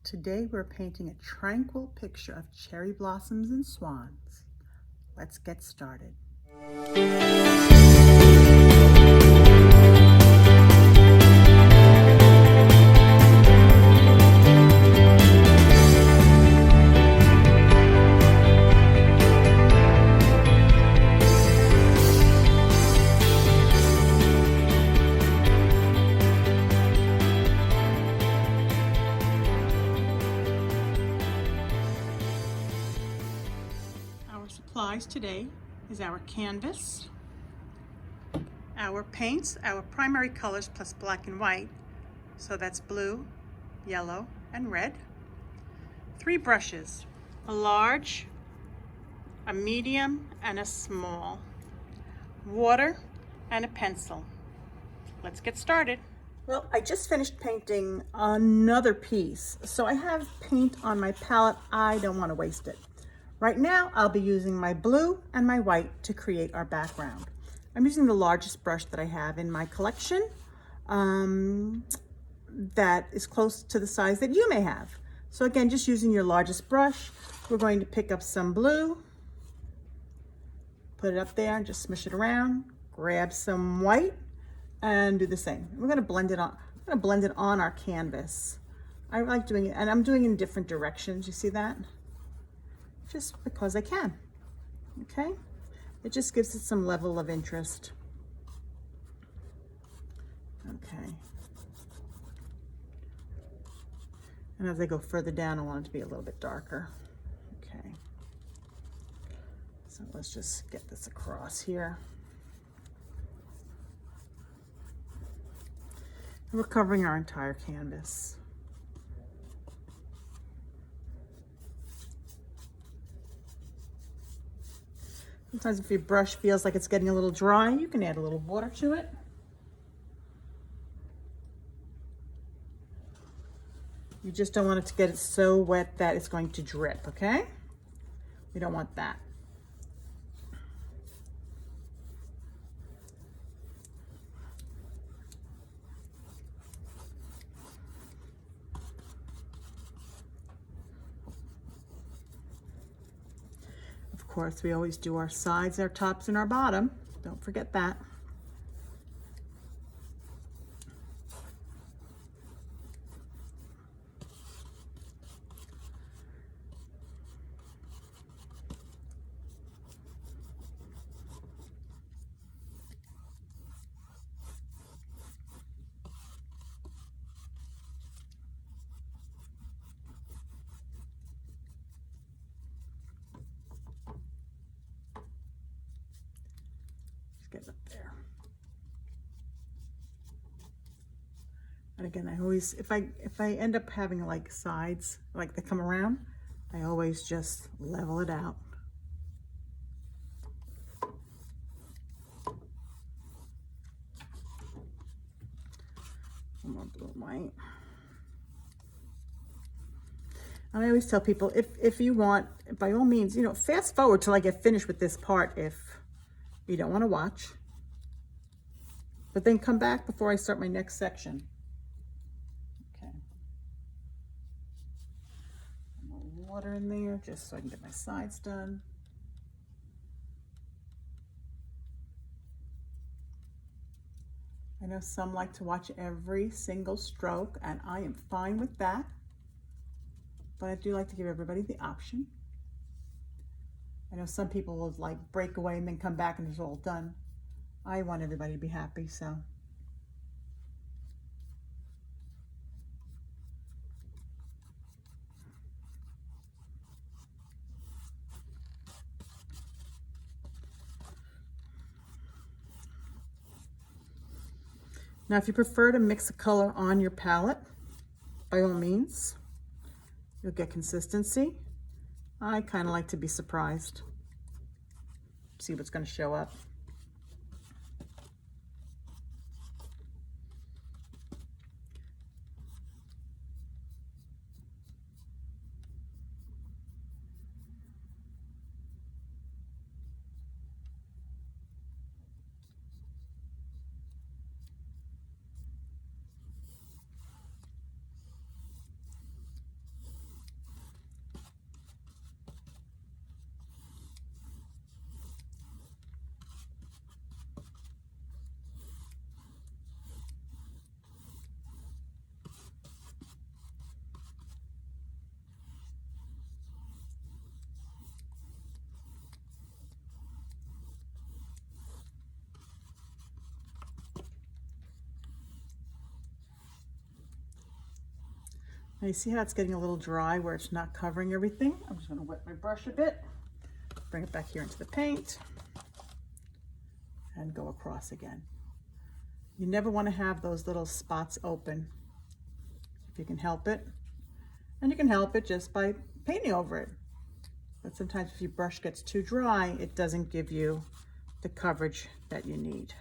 Today we're painting a tranquil picture of cherry blossoms and swans. Let's get started. Our supplies today is our canvas, our paints, our primary colors plus black and white, so that's blue, yellow, and red. 3 brushes, a large, a medium, and a small. Water and a pencil. Let's get started. Well, I just finished painting another piece, so I have paint on my palette. I don't want to waste it. Right now, I'll be using my blue and my white to create our background. I'm using the largest brush that I have in my collection that is close to the size that you may have. So again, just using your largest brush, we're going to pick up some blue, put it up there and just smush it around, grab some white, and do the same. We're going to blend it on. I'm going to blend it on our canvas. I like doing it, and I'm doing it in different directions. You see that? Just because I can. Okay? It just gives it some level of interest. Okay. And as I go further down, I want it to be a little bit darker. Okay. So let's just get this across here. And we're covering our entire canvas. Sometimes if your brush feels like it's getting a little dry, you can add a little water to it. You just don't want it to get so wet that it's going to drip, okay? We don't want that. Of course, we always do our sides, our tops, and our bottom. Don't forget that. Get up there. And again, I always, if I end up having like sides like they come around, I always just level it out. Some more blue and white. And I always tell people, if you want, by all means, you know, fast forward till I get finished with this part if you don't want to watch, but then come back before I start my next section. Okay. More water in there just so I can get my sides done. I know some like to watch every single stroke, and I am fine with that, but I do like to give everybody the option. I know some people will like break away and then come back and it's all done. I want everybody to be happy, so. Now, if you prefer to mix a color on your palette, by all means, you'll get consistency. I kind of like to be surprised. See what's going to show up. Now you see how it's getting a little dry where it's not covering everything? I'm just going to wet my brush a bit, bring it back here into the paint, and go across again. You never want to have those little spots open if you can help it. And you can help it just by painting over it. But sometimes if your brush gets too dry, it doesn't give you the coverage that you need.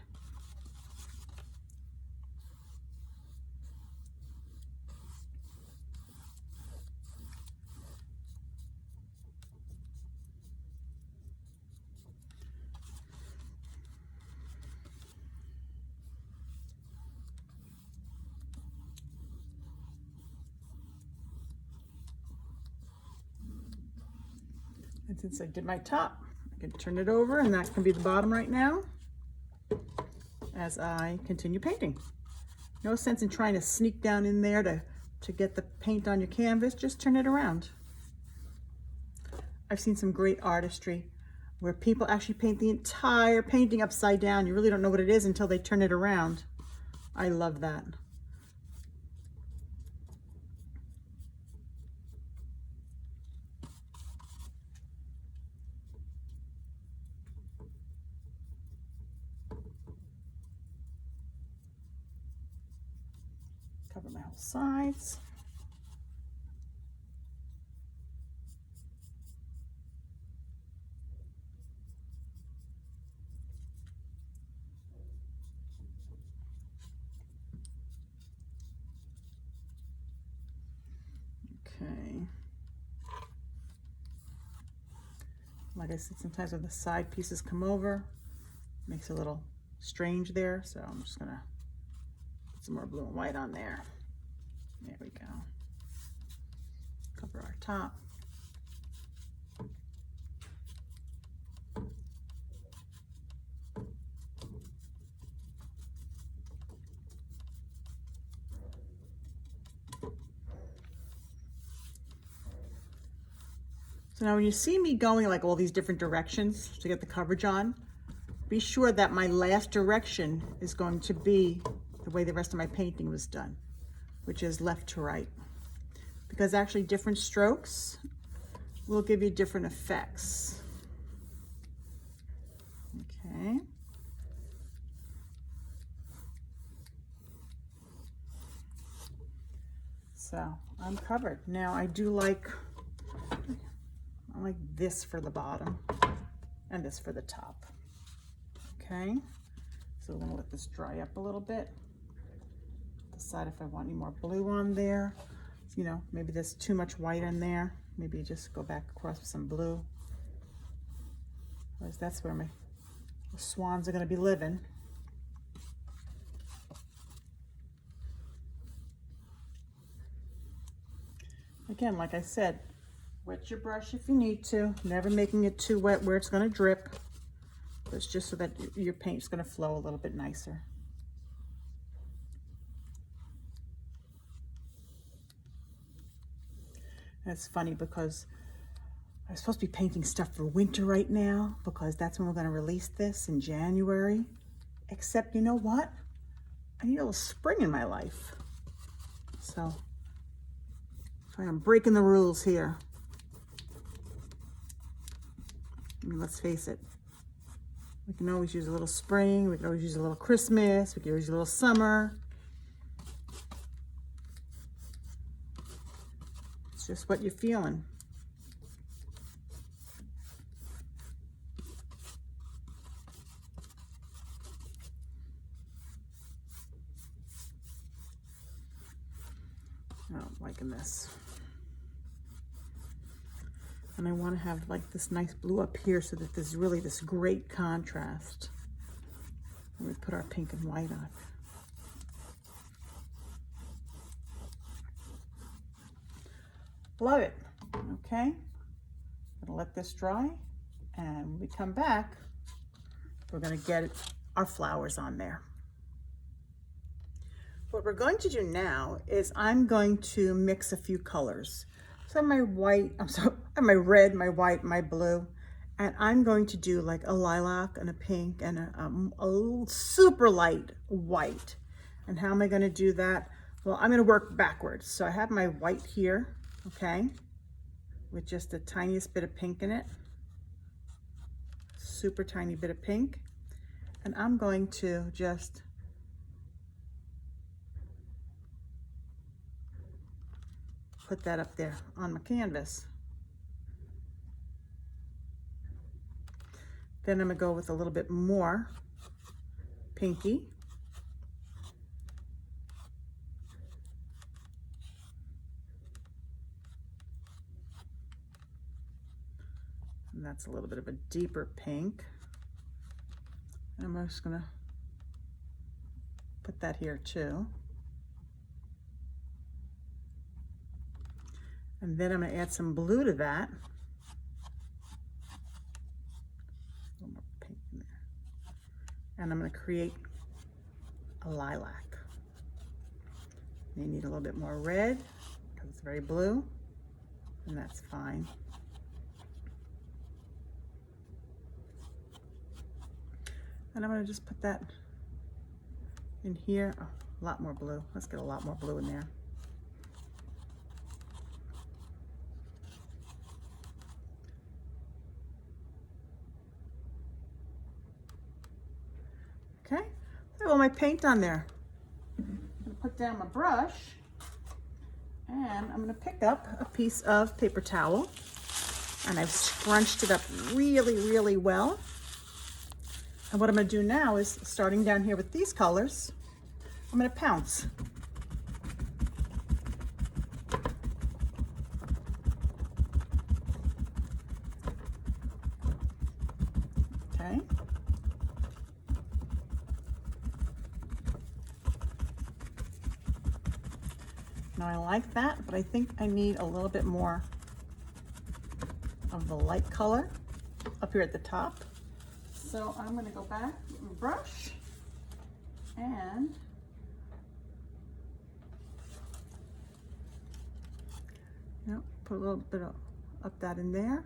And since I did my top, I can turn it over, and that can be the bottom right now as I continue painting. No sense in trying to sneak down in there to get the paint on your canvas. Just turn it around. I've seen some great artistry where people actually paint the entire painting upside down. You really don't know what it is until they turn it around. I love that. Cover my whole sides. Okay. Like I said, sometimes when the side pieces come over, it makes it a little strange there. So I'm just gonna put some more blue and white on there. There we go. Cover our top. So now when you see me going like all these different directions to get the coverage on, be sure that my last direction is going to be the way the rest of my painting was done, which is left to right. Because actually different strokes will give you different effects. Okay. So I'm covered. Now I like this for the bottom and this for the top. Okay, so we're gonna let this dry up a little bit. Decide if I want any more blue on there. You know, maybe there's too much white in there. Maybe just go back across with some blue. Otherwise, that's where my swans are gonna be living. Again, like I said, wet your brush if you need to, never making it too wet where it's gonna drip. It's just so that your paint's gonna flow a little bit nicer. And it's funny because I'm supposed to be painting stuff for winter right now because that's when we're gonna release this in January. Except, you know what? I need a little spring in my life. So, I'm breaking the rules here. I mean, let's face it. We can always use a little spring. We can always use a little Christmas. We can always use a little summer. It's just what you're feeling. Oh, I'm liking this. And I want to have like this nice blue up here so that there's really this great contrast. And we put our pink and white on. Love it. Okay. Gonna let this dry, and when we come back, we're gonna get our flowers on there. What we're going to do now is I'm going to mix a few colors. So my white, my red, my white, my blue, and I'm going to do like a lilac and a pink and a super light white. And how am I going to do that? Well, I'm going to work backwards. So I have my white here, okay, with just the tiniest bit of pink in it. Super tiny bit of pink. And I'm going to just put that up there on my canvas. Then I'm going to go with a little bit more pinky. And that's a little bit of a deeper pink. And I'm just going to put that here too. And then I'm going to add some blue to that. A little more pink in there. And I'm going to create a lilac. You need a little bit more red because it's very blue, and that's fine. And I'm going to just put that in here. Oh, a lot more blue. Let's get a lot more blue in there. Okay, I have all my paint on there. I'm going to put down my brush, and I'm going to pick up a piece of paper towel, and I've scrunched it up really, really well. And what I'm going to do now is, starting down here with these colors, I'm going to pounce. Okay. Now I like that, but I think I need a little bit more of the light color up here at the top. So I'm going to go back with my brush and put a little bit of that in there.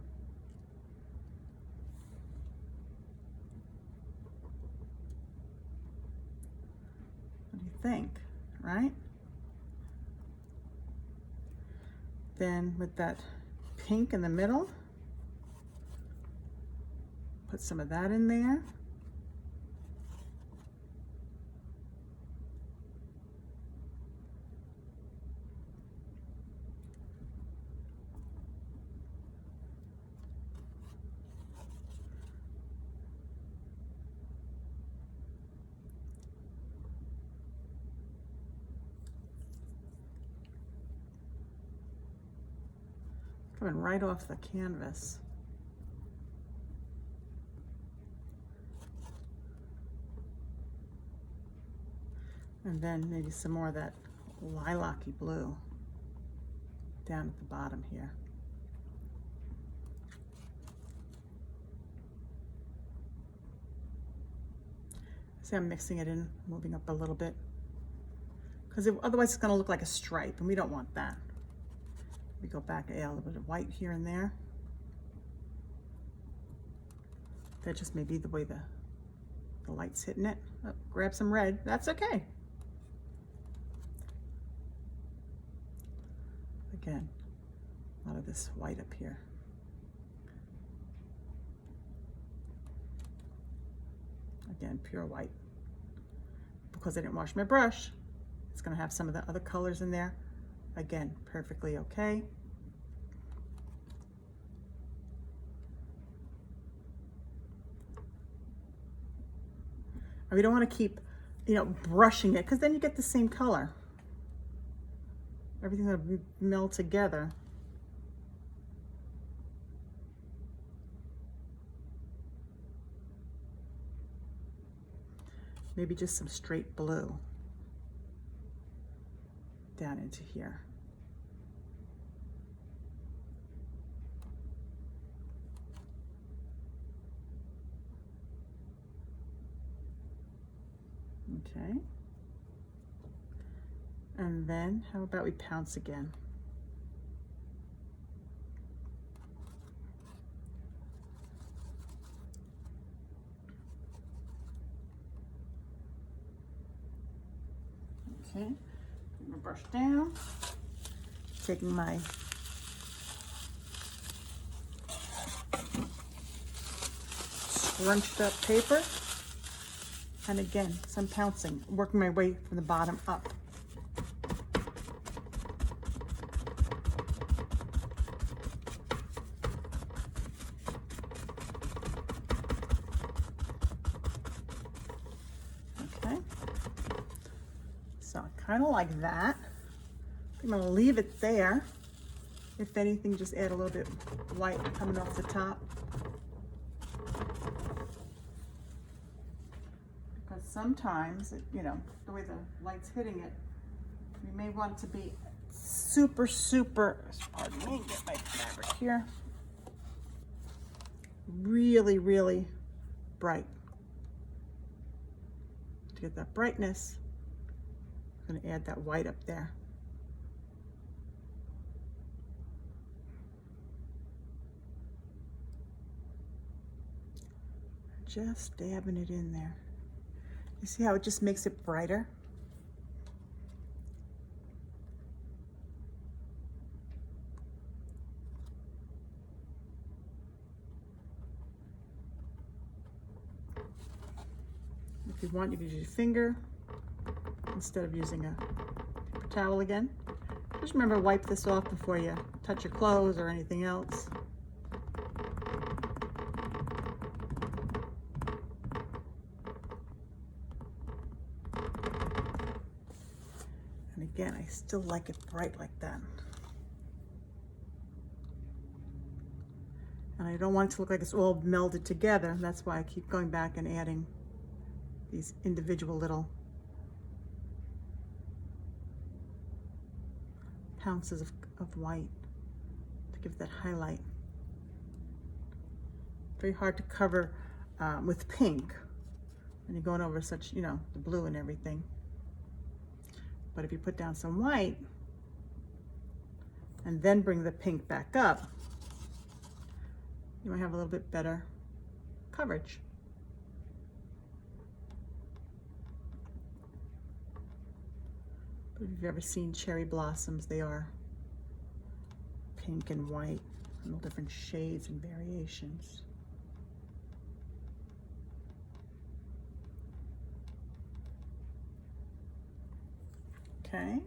What do you think, right? Then with that pink in the middle, put some of that in there. Coming right off the canvas. And then maybe some more of that lilac-y blue down at the bottom here. See, I'm mixing it in, moving up a little bit, because otherwise it's going to look like a stripe, and we don't want that. We go back, add a little bit of white here and there. That just may be the way the light's hitting it. Oh, grab some red, that's okay. Again, a lot of this white up here. Again, pure white. Because I didn't wash my brush, it's going to have some of the other colors in there. Again, perfectly okay. And we don't want to keep, brushing it, because then you get the same color. Everything's going to meld together. Maybe just some straight blue down into here. Okay. And then how about we pounce again? Okay, my brush down, taking my scrunched up paper, and again, some pouncing, working my way from the bottom up. Okay, so kind of like that. I'm gonna leave it there. If anything, just add a little bit white coming off the top. Because sometimes, you know, the way the light's hitting it, you may want it to be super, pardon me, get my fabric here. Really, really bright. To get that brightness, I'm gonna add that white up there. Just dabbing it in there. You see how it just makes it brighter? If you want, you can use your finger instead of using a paper towel again. Just remember, wipe this off before you touch your clothes or anything else. And again, I still like it bright like that. And I don't want it to look like it's all melded together. That's why I keep going back and adding these individual little pounces of white to give that highlight. Very hard to cover with pink when you're going over such, you know, the blue and everything. But if you put down some white and then bring the pink back up, you might have a little bit better coverage. If you've ever seen cherry blossoms, they are pink and white, and all different shades and variations. Okay.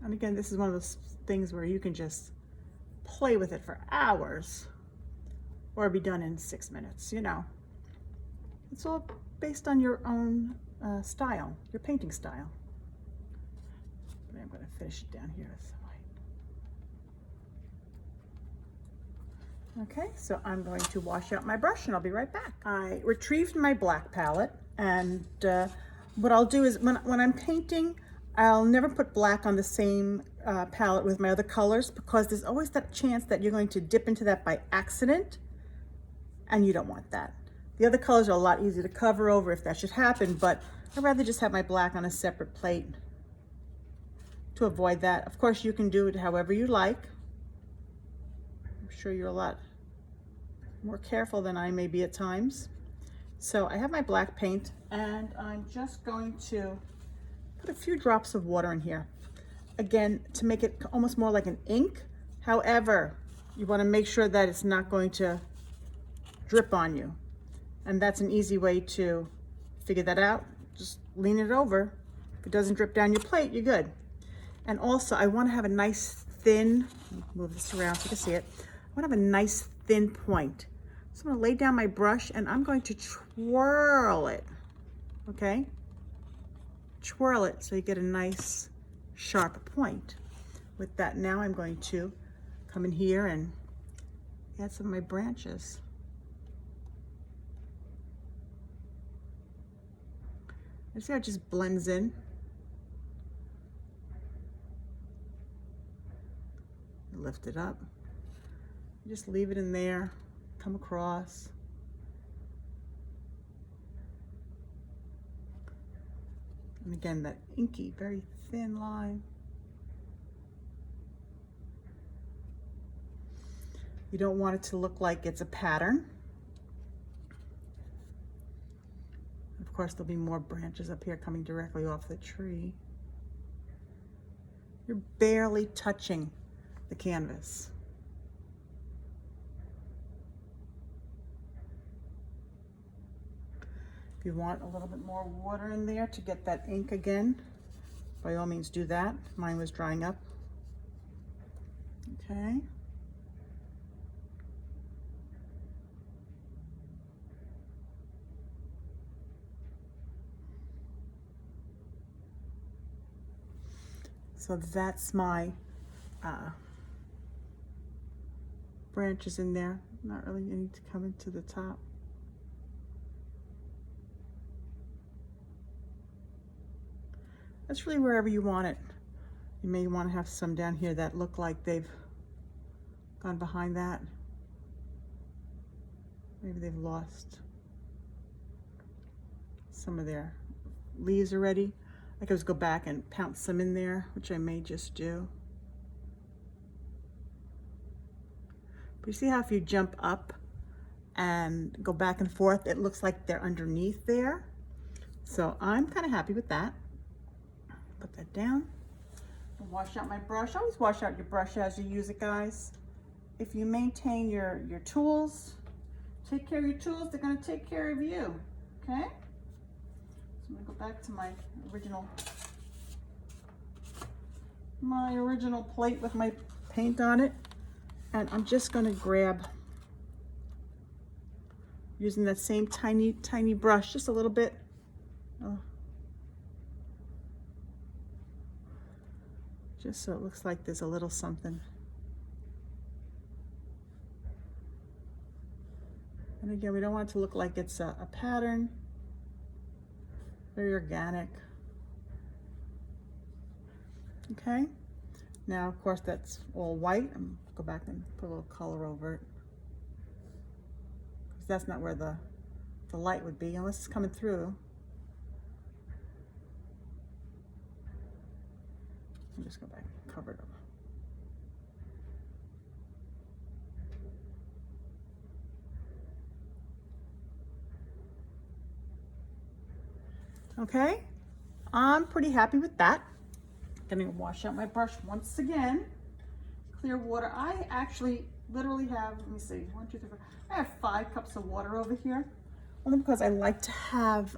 And again, this is one of those things where you can just play with it for hours or be done in 6 minutes, you know. It's all based on your own style, your painting style. But I'm going to finish it down here with some white. Okay, so I'm going to wash out my brush and I'll be right back. I retrieved my black palette, and what I'll do is when I'm painting, I'll never put black on the same palette with my other colors, because there's always that chance that you're going to dip into that by accident, and you don't want that. The other colors are a lot easier to cover over if that should happen, but I'd rather just have my black on a separate plate to avoid that. Of course, you can do it however you like. I'm sure you're a lot more careful than I may be at times. So I have my black paint, and I'm just going to put a few drops of water in here. Again, to make it almost more like an ink. However, you want to make sure that it's not going to drip on you. And that's an easy way to figure that out. Just lean it over. If it doesn't drip down your plate, you're good. And also, I want to have a nice thin, move this around so you can see it. I want to have a nice thin point. So I'm going to lay down my brush and I'm going to twirl it, okay? Twirl it so you get a nice sharp point. With that, now I'm going to come in here and add some of my branches. You see how it just blends in? Lift it up. Just leave it in there, come across. And again, that inky, very thin line. You don't want it to look like it's a pattern. Of course, there'll be more branches up here coming directly off the tree. You're barely touching the canvas. If you want a little bit more water in there to get that ink again, by all means do that. Mine was drying up. Okay. So that's my branches in there. Not really any to come into the top. That's really wherever you want it. You may want to have some down here that look like they've gone behind that. Maybe they've lost some of their leaves already. I could just go back and pounce some in there, which I may just do. But you see how if you jump up and go back and forth, it looks like they're underneath there. So I'm kind of happy with that. Put that down. Wash out my brush. Always wash out your brush as you use it, guys. If you maintain your tools, take care of your tools, they're going to take care of you. Okay? So I'm going to go back to my original plate with my paint on it. And I'm just going to grab, using that same tiny brush, just a little bit. Just so it looks like there's a little something. And again, we don't want it to look like it's a pattern. Very organic. Okay. Now, of course, that's all white. I'm gonna go back and put a little color over it. Because that's not where the light would be, unless it's coming through. I'll just go back and cover it up. Okay, I'm pretty happy with that. Gonna wash out my brush once again. Clear water. I actually literally have, let me see, 1, 2, 3, 4. I have 5 cups of water over here. Only because I like to have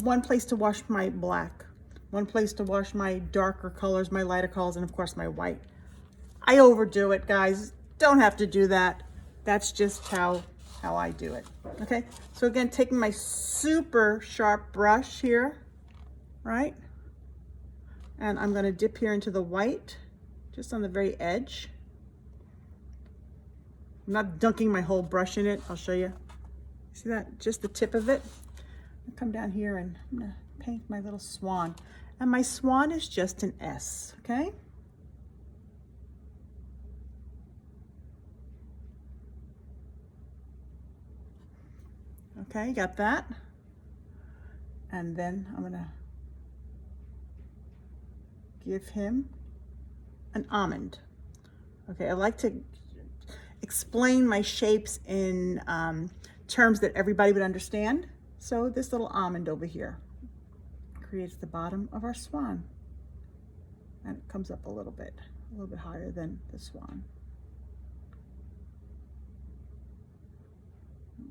one place to wash my black, one place to wash my darker colors, my lighter colors, and of course my white. I overdo it, guys. Don't have to do that. That's just how I do it. Okay, so again, taking my super sharp brush here, right? And I'm gonna dip here into the white, just on the very edge. I'm not dunking my whole brush in it. I'll show you. See that? Just the tip of it. I'll come down here and I'm gonna paint my little swan. And my swan is just an S, okay? Okay, got that? And then I'm gonna give him an almond. Okay, I like to explain my shapes in terms that everybody would understand. So this little almond over here creates the bottom of our swan. And it comes up a little bit higher than the swan.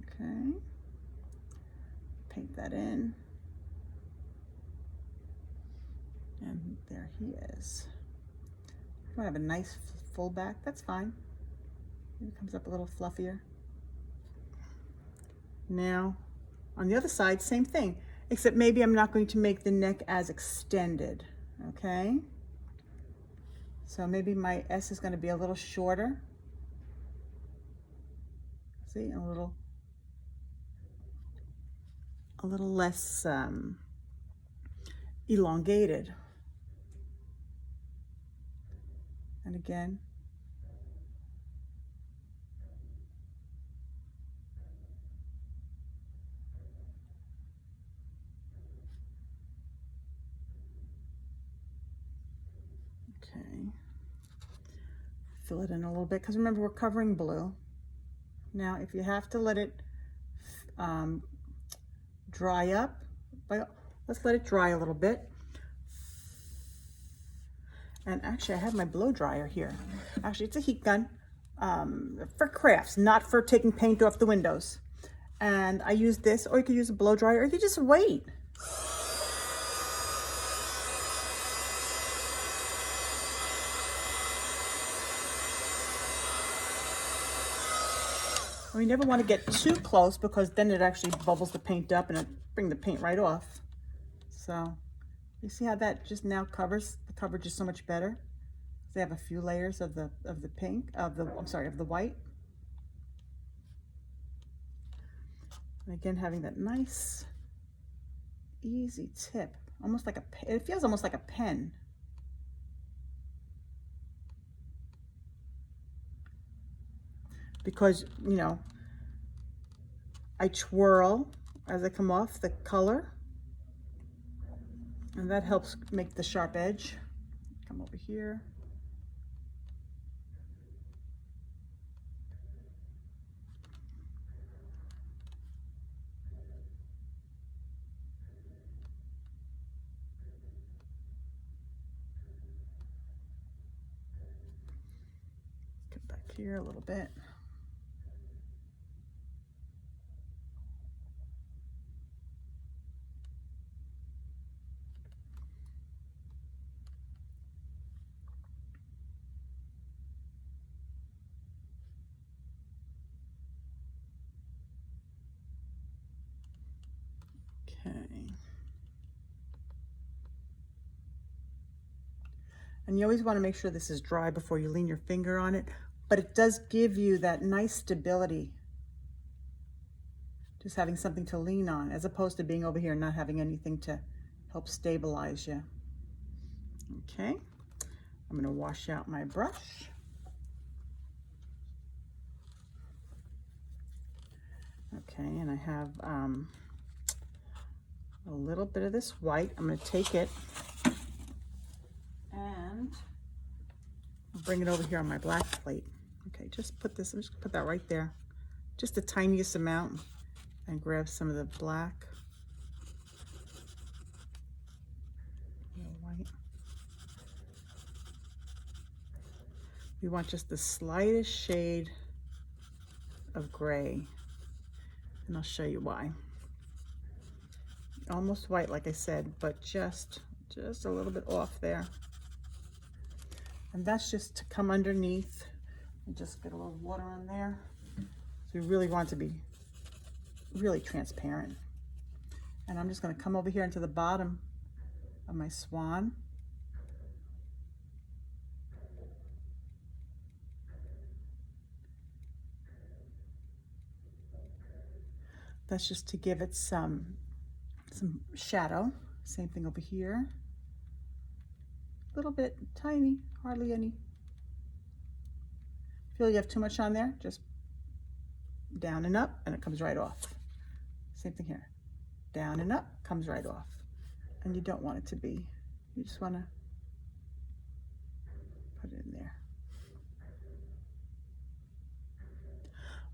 Okay. Paint that in. And there he is. If you want to have a nice full back, that's fine. It comes up a little fluffier. Now, on the other side, same thing, except maybe I'm not going to make the neck as extended, okay? So maybe my S is going to be a little shorter. See, a little less elongated. And again, okay, fill it in a little bit, because remember we're covering blue. Now if you have to let it dry up, let's let it dry a little bit. And actually I have my blow dryer here. Actually it's a heat gun for crafts, not for taking paint off the windows. And I use this, or you could use a blow dryer, or you could just wait. We never want to get too close, because then it actually bubbles the paint up and it bring the paint right off. So you see how that just now covers, the coverage is so much better. They have a few layers of the pink, of the white. And again, having that nice, easy tip, almost like it feels almost like a pen. Because, you know, I twirl as I come off the color, and that helps make the sharp edge. Come over here. Come back here a little bit. Okay. And you always want to make sure this is dry before you lean your finger on it, but it does give you that nice stability. Just having something to lean on, as opposed to being over here and not having anything to help stabilize you. Okay, I'm going to wash out my brush. Okay, and I have a little bit of this white. I'm going to take it and bring it over here on my black plate. Okay, just put this, I'm just going to put that right there. Just the tiniest amount, and grab some of the black. White. We want just the slightest shade of gray, and I'll show you why. Almost white, like I said, but just a little bit off there. And that's just to come underneath and just get a little water on there. So we really want to be really transparent. And I'm just going to come over here into the bottom of my swan. That's just to give it some shadow. Same thing over here. A little bit, tiny, hardly any. Feel you have too much on there, just down and up, and it comes right off. Same thing here. Down and up, comes right off. And you don't want it to be. You just want to put it in there.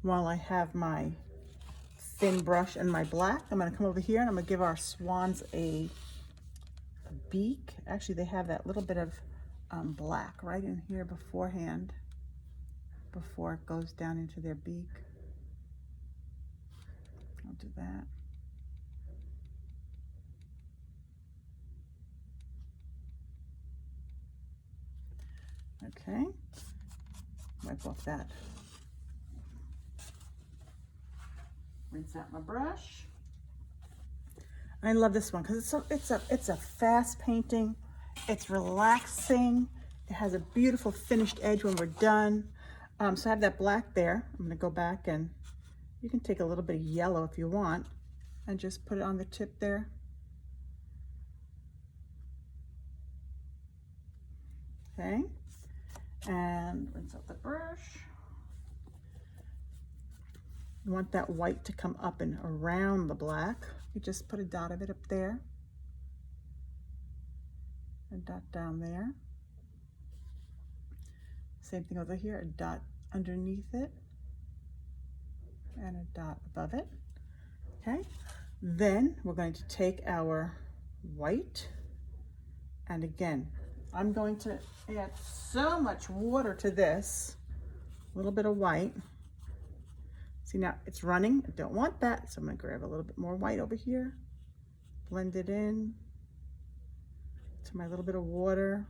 While I have my thin brush and my black, I'm going to come over here and I'm going to give our swans a beak. Actually, they have that little bit of black right in here beforehand, before it goes down into their beak. I'll do that. Okay, wipe off that. Rinse out my brush. I love this one because it's a fast painting. It's relaxing. It has a beautiful finished edge when we're done. So I have that black there. I'm going to go back, and you can take a little bit of yellow if you want and just put it on the tip there. Okay, and rinse out the brush. You want that white to come up and around the black. You just put a dot of it up there, a dot down there. Same thing over here, a dot underneath it and a dot above it. Okay, then we're going to take our white, and again, I'm going to add so much water to this, a little bit of white. See, now it's running, I don't want that, so I'm gonna grab a little bit more white over here, blend it in to my little bit of water,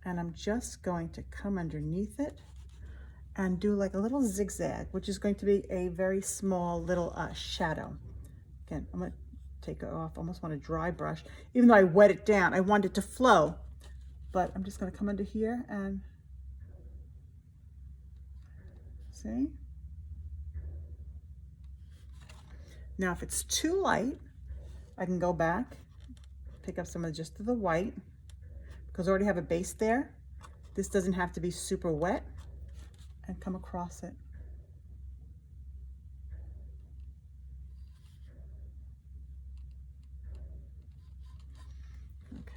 and I'm just going to come underneath it and do like a little zigzag, which is going to be a very small little shadow. Again, I'm gonna take it off. I almost want a dry brush. Even though I wet it down, I want it to flow. But I'm just gonna come under here and see? Now if it's too light, I can go back, pick up some of just the white, because I already have a base there. This doesn't have to be super wet, and come across it.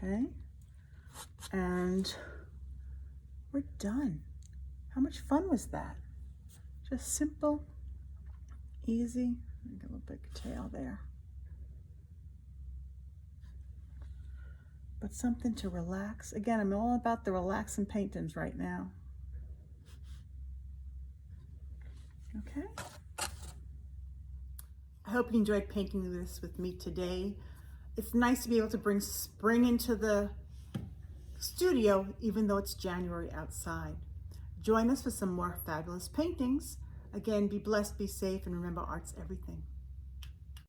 Okay, and we're done. How much fun was that? Just simple, easy. Get a little big tail there. But something to relax. Again, I'm all about the relaxing paintings right now. Okay. I hope you enjoyed painting this with me today. It's nice to be able to bring spring into the studio, even though it's January outside. Join us for some more fabulous paintings. Again, be blessed, be safe, and remember, art's everything.